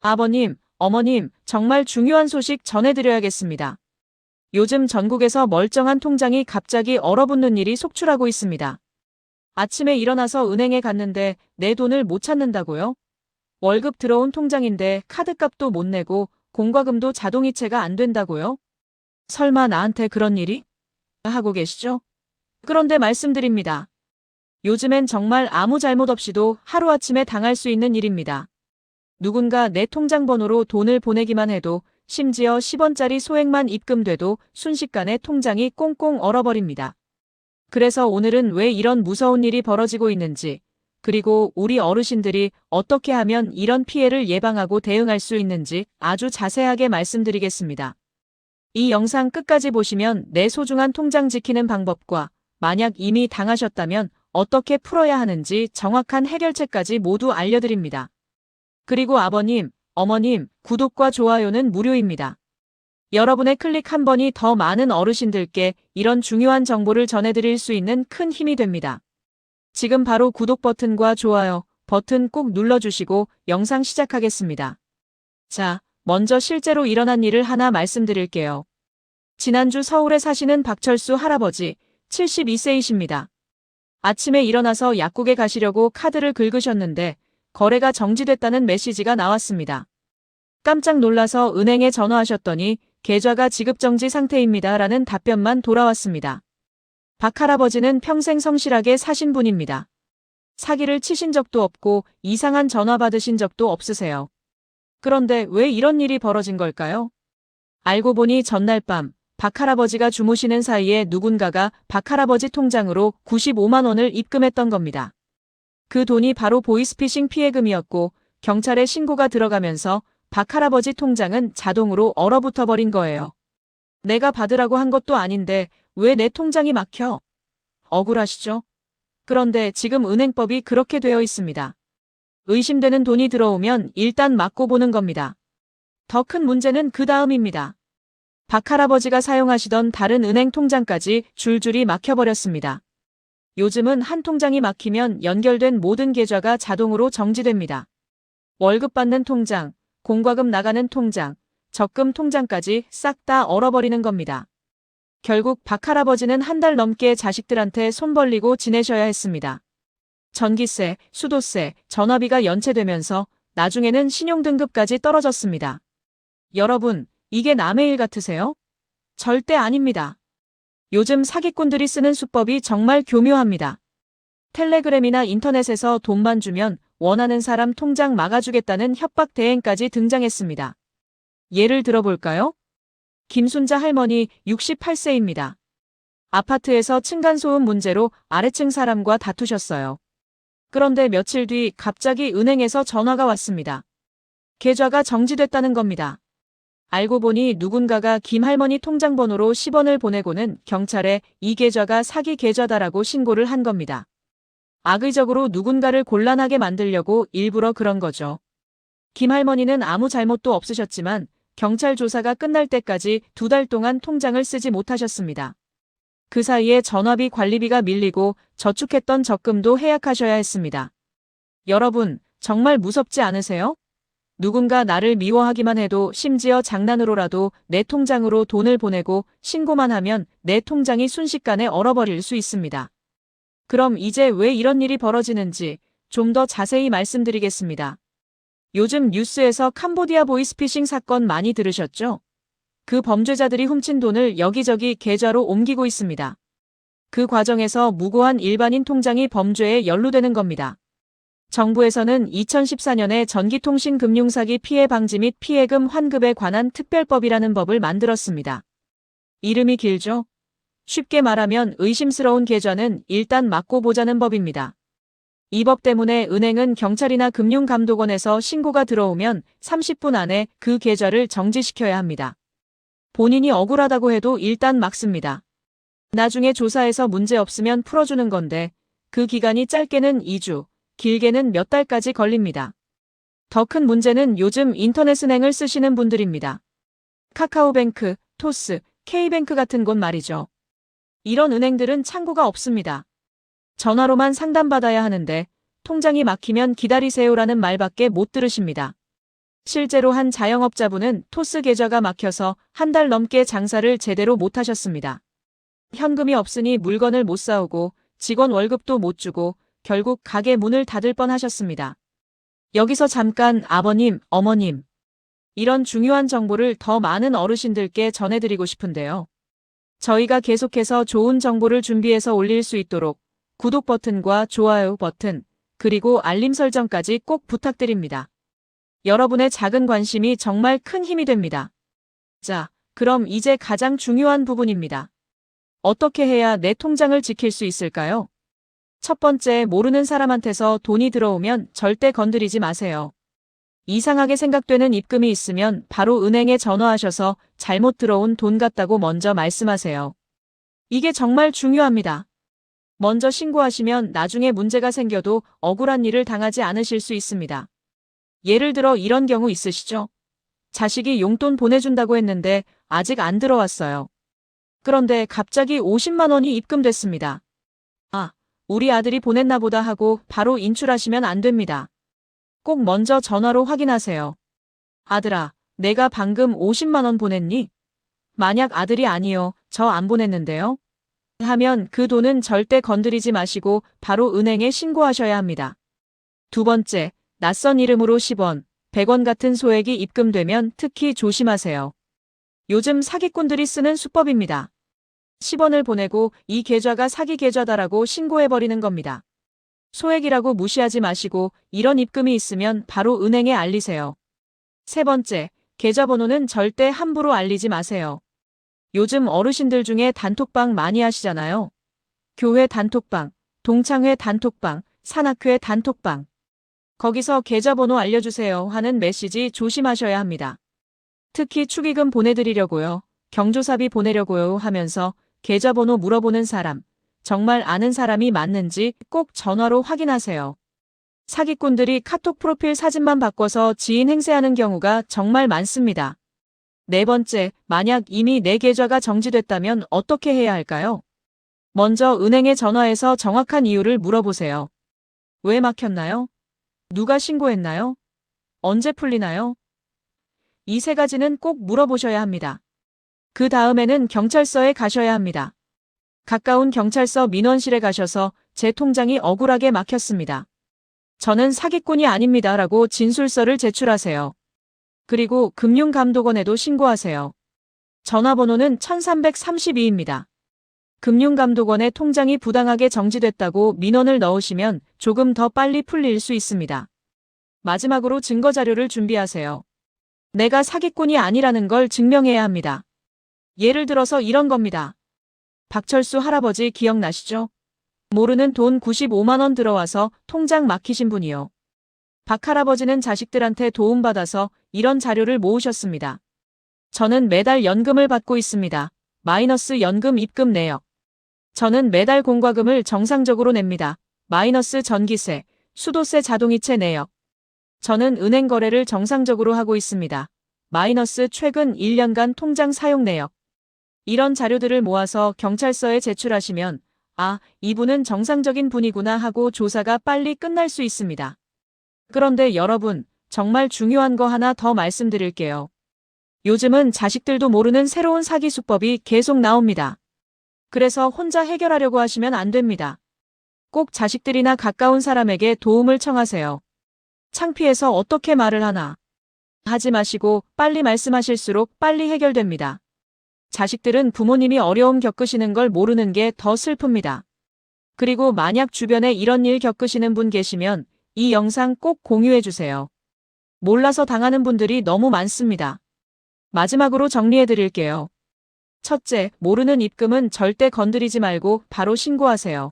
아버님, 어머님, 정말 중요한 소식 전해드려야겠습니다. 요즘 전국에서 멀쩡한 통장이 갑자기 얼어붙는 일이 속출하고 있습니다. 아침에 일어나서 은행에 갔는데 내 돈을 못 찾는다고요? 월급 들어온 통장인데 카드값도 못 내고 공과금도 자동이체가 안 된다고요? 설마 나한테 그런 일이? 하고 계시죠? 그런데 말씀드립니다. 요즘엔 정말 아무 잘못 없이도 하루아침에 당할 수 있는 일입니다. 누군가 내 통장 번호로 돈을 보내기만 해도 심지어 10원짜리 소액만 입금돼도 순식간에 통장이 꽁꽁 얼어버립니다. 그래서 오늘은 왜 이런 무서운 일이 벌어지고 있는지, 그리고 우리 어르신들이 어떻게 하면 이런 피해를 예방하고 대응할 수 있는지 아주 자세하게 말씀드리겠습니다. 이 영상 끝까지 보시면 내 소중한 통장 지키는 방법과 만약 이미 당하셨다면 어떻게 풀어야 하는지 정확한 해결책까지 모두 알려드립니다. 그리고 아버님, 어머님, 구독과 좋아요는 무료입니다. 여러분의 클릭 한 번이 더 많은 어르신들께 이런 중요한 정보를 전해드릴 수 있는 큰 힘이 됩니다. 지금 바로 구독 버튼과 좋아요 버튼 꼭 눌러주시고 영상 시작하겠습니다. 자, 먼저 실제로 일어난 일을 하나 말씀드릴게요. 지난주 서울에 사시는 박철수 할아버지, 72세이십니다. 아침에 일어나서 약국에 가시려고 카드를 긁으셨는데 거래가 정지됐다는 메시지가 나왔습니다. 깜짝 놀라서 은행에 전화하셨더니 계좌가 지급정지 상태입니다 라는 답변만 돌아왔습니다. 박 할아버지는 평생 성실하게 사신 분입니다. 사기를 치신 적도 없고 이상한 전화 받으신 적도 없으세요. 그런데 왜 이런 일이 벌어진 걸까요? 알고 보니 전날 밤 박 할아버지가 주무시는 사이에 누군가가 박 할아버지 통장으로 95만 원을 입금했던 겁니다. 그 돈이 바로 보이스피싱 피해금이었고 경찰에 신고가 들어가면서 박 할아버지 통장은 자동으로 얼어붙어 버린 거예요. 내가 받으라고 한 것도 아닌데 왜 내 통장이 막혀? 억울하시죠? 그런데 지금 은행법이 그렇게 되어 있습니다. 의심되는 돈이 들어오면 일단 막고 보는 겁니다. 더 큰 문제는 그 다음입니다. 박 할아버지가 사용하시던 다른 은행 통장까지 줄줄이 막혀버렸습니다. 요즘은 한 통장이 막히면 연결된 모든 계좌가 자동으로 정지됩니다. 월급 받는 통장, 공과금 나가는 통장, 적금 통장까지 싹 다 얼어버리는 겁니다. 결국 박 할아버지는 한 달 넘게 자식들한테 손 벌리고 지내셔야 했습니다. 전기세, 수도세, 전화비가 연체되면서 나중에는 신용등급까지 떨어졌습니다. 여러분, 이게 남의 일 같으세요? 절대 아닙니다. 요즘 사기꾼들이 쓰는 수법이 정말 교묘합니다. 텔레그램이나 인터넷에서 돈만 주면 원하는 사람 통장 막아주겠다는 협박 대행까지 등장했습니다. 예를 들어볼까요? 김순자 할머니 68세입니다. 아파트에서 층간소음 문제로 아래층 사람과 다투셨어요. 그런데 며칠 뒤 갑자기 은행에서 전화가 왔습니다. 계좌가 정지됐다는 겁니다. 알고 보니 누군가가 김 할머니 통장 번호로 10원을 보내고는 경찰에 이 계좌가 사기 계좌다라고 신고를 한 겁니다. 악의적으로 누군가를 곤란하게 만들려고 일부러 그런 거죠. 김 할머니는 아무 잘못도 없으셨지만 경찰 조사가 끝날 때까지 2달 동안 통장을 쓰지 못하셨습니다. 그 사이에 전화비 관리비가 밀리고 저축했던 적금도 해약하셔야 했습니다. 여러분, 정말 무섭지 않으세요? 누군가 나를 미워하기만 해도 심지어 장난으로라도 내 통장으로 돈을 보내고 신고만 하면 내 통장이 순식간에 얼어버릴 수 있습니다. 그럼 이제 왜 이런 일이 벌어지는지 좀 더 자세히 말씀드리겠습니다. 요즘 뉴스에서 캄보디아 보이스피싱 사건 많이 들으셨죠? 그 범죄자들이 훔친 돈을 여기저기 계좌로 옮기고 있습니다. 그 과정에서 무고한 일반인 통장이 범죄에 연루되는 겁니다. 정부에서는 2014년에 전기통신금융사기 피해 방지 및 피해금 환급에 관한 특별법이라는 법을 만들었습니다. 이름이 길죠? 쉽게 말하면 의심스러운 계좌는 일단 막고 보자는 법입니다. 이 법 때문에 은행은 경찰이나 금융감독원에서 신고가 들어오면 30분 안에 그 계좌를 정지시켜야 합니다. 본인이 억울하다고 해도 일단 막습니다. 나중에 조사해서 문제 없으면 풀어주는 건데 그 기간이 짧게는 2주, 길게는 몇 달까지 걸립니다. 더 큰 문제는 요즘 인터넷은행을 쓰시는 분들입니다. 카카오뱅크, 토스, K뱅크 같은 곳 말이죠. 이런 은행들은 창구가 없습니다. 전화로만 상담받아야 하는데 통장이 막히면 기다리세요라는 말밖에 못 들으십니다. 실제로 한 자영업자분은 토스 계좌가 막혀서 한 달 넘게 장사를 제대로 못하셨습니다. 현금이 없으니 물건을 못 사오고 직원 월급도 못 주고 결국 가게 문을 닫을 뻔하셨습니다. 여기서 잠깐 아버님, 어머님, 이런 중요한 정보를 더 많은 어르신들께 전해드리고 싶은데요. 저희가 계속해서 좋은 정보를 준비해서 올릴 수 있도록 구독 버튼과 좋아요 버튼, 그리고 알림 설정까지 꼭 부탁드립니다. 여러분의 작은 관심이 정말 큰 힘이 됩니다. 자, 그럼 이제 가장 중요한 부분입니다. 어떻게 해야 내 통장을 지킬 수 있을까요? 첫 번째, 모르는 사람한테서 돈이 들어오면 절대 건드리지 마세요. 이상하게 생각되는 입금이 있으면 바로 은행에 전화하셔서 잘못 들어온 돈 같다고 먼저 말씀하세요. 이게 정말 중요합니다. 먼저 신고하시면 나중에 문제가 생겨도 억울한 일을 당하지 않으실 수 있습니다. 예를 들어 이런 경우 있으시죠? 자식이 용돈 보내준다고 했는데 아직 안 들어왔어요. 그런데 갑자기 50만 원이 입금됐습니다. 아, 우리 아들이 보냈나 보다 하고 바로 인출하시면 안 됩니다. 꼭 먼저 전화로 확인하세요. 아들아, 내가 방금 50만 원 보냈니? 만약 아들이 아니요, 저 안 보냈는데요? 하면 그 돈은 절대 건드리지 마시고 바로 은행에 신고하셔야 합니다. 두 번째, 낯선 이름으로 10원, 100원 같은 소액이 입금되면 특히 조심하세요. 요즘 사기꾼들이 쓰는 수법입니다. 10원을 보내고 이 계좌가 사기 계좌다라고 신고해버리는 겁니다. 소액이라고 무시하지 마시고 이런 입금이 있으면 바로 은행에 알리세요. 세 번째, 계좌번호는 절대 함부로 알리지 마세요. 요즘 어르신들 중에 단톡방 많이 하시잖아요. 교회 단톡방, 동창회 단톡방, 산악회 단톡방. 거기서 계좌번호 알려주세요 하는 메시지 조심하셔야 합니다. 특히 축의금 보내드리려고요, 경조사비 보내려고요 하면서 계좌번호 물어보는 사람, 정말 아는 사람이 맞는지 꼭 전화로 확인하세요. 사기꾼들이 카톡 프로필 사진만 바꿔서 지인 행세하는 경우가 정말 많습니다. 네 번째, 만약 이미 내 계좌가 정지됐다면 어떻게 해야 할까요? 먼저 은행에 전화해서 정확한 이유를 물어보세요. 왜 막혔나요? 누가 신고했나요? 언제 풀리나요? 이 세 가지는 꼭 물어보셔야 합니다. 그 다음에는 경찰서에 가셔야 합니다. 가까운 경찰서 민원실에 가셔서 제 통장이 억울하게 막혔습니다. 저는 사기꾼이 아닙니다 라고 진술서를 제출하세요. 그리고 금융감독원에도 신고하세요. 전화번호는 1332입니다. 금융감독원에 통장이 부당하게 정지됐다고 민원을 넣으시면 조금 더 빨리 풀릴 수 있습니다. 마지막으로 증거자료를 준비하세요. 내가 사기꾼이 아니라는 걸 증명해야 합니다. 예를 들어서 이런 겁니다. 박철수 할아버지 기억나시죠? 모르는 돈 95만 원 들어와서 통장 막히신 분이요. 박 할아버지는 자식들한테 도움받아서 이런 자료를 모으셨습니다. 저는 매달 연금을 받고 있습니다. 마이너스 연금 입금 내역. 저는 매달 공과금을 정상적으로 냅니다. 마이너스 전기세, 수도세 자동이체 내역. 저는 은행 거래를 정상적으로 하고 있습니다. 마이너스 최근 1년간 통장 사용 내역. 이런 자료들을 모아서 경찰서에 제출하시면 아, 이분은 정상적인 분이구나 하고 조사가 빨리 끝날 수 있습니다. 그런데 여러분, 정말 중요한 거 하나 더 말씀드릴게요. 요즘은 자식들도 모르는 새로운 사기 수법이 계속 나옵니다. 그래서 혼자 해결하려고 하시면 안 됩니다. 꼭 자식들이나 가까운 사람에게 도움을 청하세요. 창피해서 어떻게 말을 하나 하지 마시고 빨리 말씀하실수록 빨리 해결됩니다. 자식들은 부모님이 어려움 겪으시는 걸 모르는 게 더 슬픕니다. 그리고 만약 주변에 이런 일 겪으시는 분 계시면 이 영상 꼭 공유해 주세요. 몰라서 당하는 분들이 너무 많습니다. 마지막으로 정리해 드릴게요. 첫째, 모르는 입금은 절대 건드리지 말고 바로 신고하세요.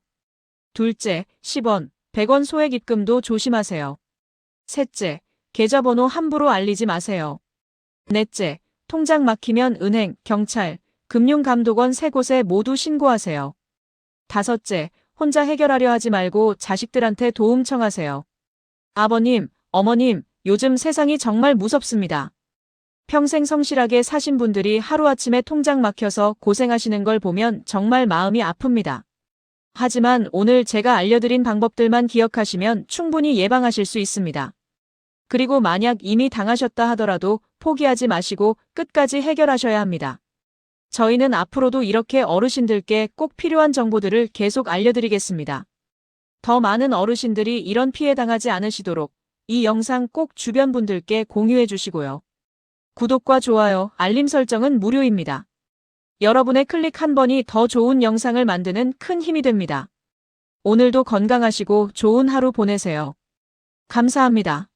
둘째, 10원, 100원 소액 입금도 조심하세요. 셋째, 계좌번호 함부로 알리지 마세요. 넷째, 통장 막히면 은행, 경찰, 금융감독원 세 곳에 모두 신고하세요. 다섯째, 혼자 해결하려 하지 말고 자식들한테 도움 청하세요. 아버님, 어머님, 요즘 세상이 정말 무섭습니다. 평생 성실하게 사신 분들이 하루아침에 통장 막혀서 고생하시는 걸 보면 정말 마음이 아픕니다. 하지만 오늘 제가 알려드린 방법들만 기억하시면 충분히 예방하실 수 있습니다. 그리고 만약 이미 당하셨다 하더라도 포기하지 마시고 끝까지 해결하셔야 합니다. 저희는 앞으로도 이렇게 어르신들께 꼭 필요한 정보들을 계속 알려드리겠습니다. 더 많은 어르신들이 이런 피해 당하지 않으시도록 이 영상 꼭 주변 분들께 공유해 주시고요. 구독과 좋아요, 알림 설정은 무료입니다. 여러분의 클릭 한 번이 더 좋은 영상을 만드는 큰 힘이 됩니다. 오늘도 건강하시고 좋은 하루 보내세요. 감사합니다.